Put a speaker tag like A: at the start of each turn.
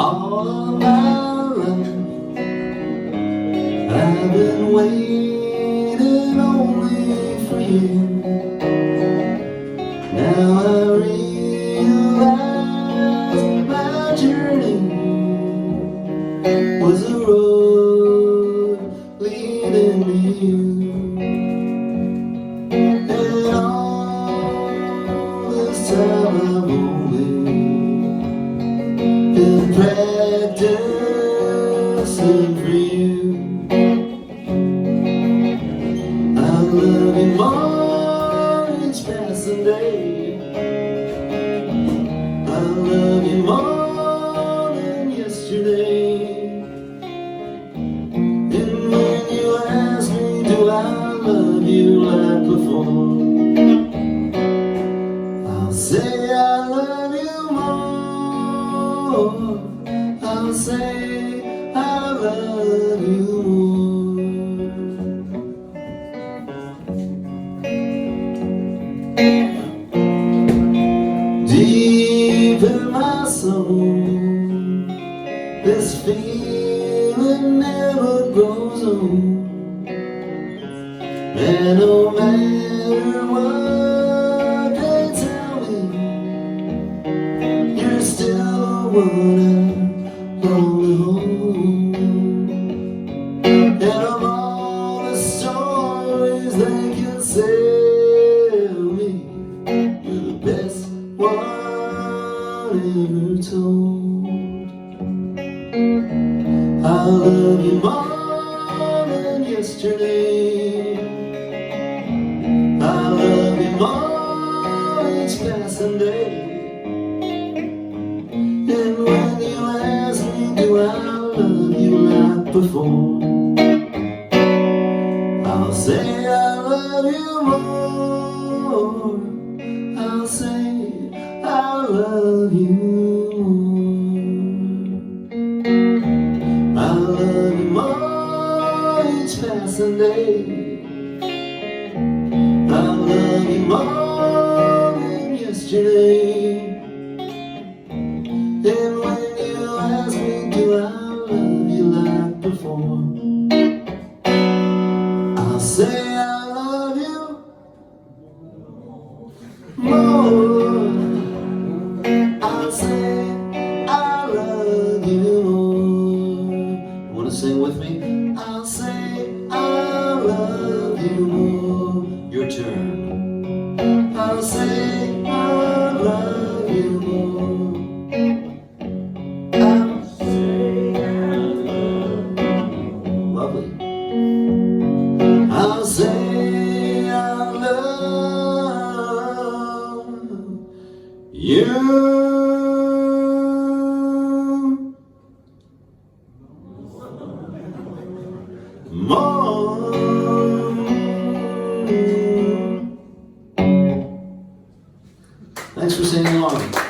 A: All my life I've been waiting only for you. Now I realize my journey was a road leading to you. And all this time I've only been practicing for you. I love you more each passing day. I love you more than yesterday. And when you ask me, do I love you like before, I'll say I love you more. I'll say I love you more. Deep in my soul, this feeling never grows old. And no matter what they tell me, you're still the one I long to hold. And of all the stories they can tell me, you're the best one ever told. I love you more than yesterday. I love you more each passing day. And when you ask me, do I love you like before, I'll say I love you more. I'll say I love you more. I love you more each passing day. I love you more than yesterday. And when you ask me, do I love you like before, I'll say I love you more. I'll say I love you more. You wanna sing with me? I'll say I love you more. Your turn. I'll say I love you more. I'll say I love you more. Lovely. I'll say I love you more. Thanks for singing along.